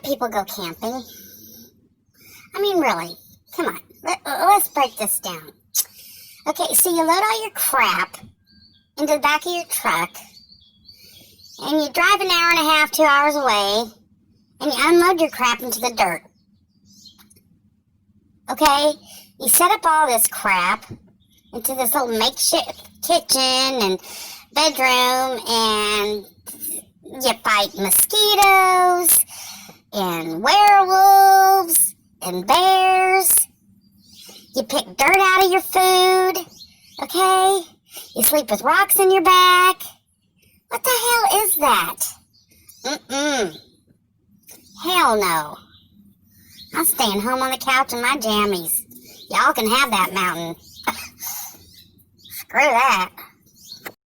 people go camping. I mean, really, come on. Let's break this down. Okay, so you load all your crap into the back of your truck, and you drive an hour and a half, 2 hours away, and you unload your crap into the dirt. Okay? You set up all this crap into this little makeshift kitchen and bedroom, and you fight mosquitoes and werewolves and bears. You pick dirt out of your food. Okay? You sleep with rocks in your back. What the hell is that? Hell no. I'm staying home on the couch in my jammies. Y'all can have that mountain. Screw that.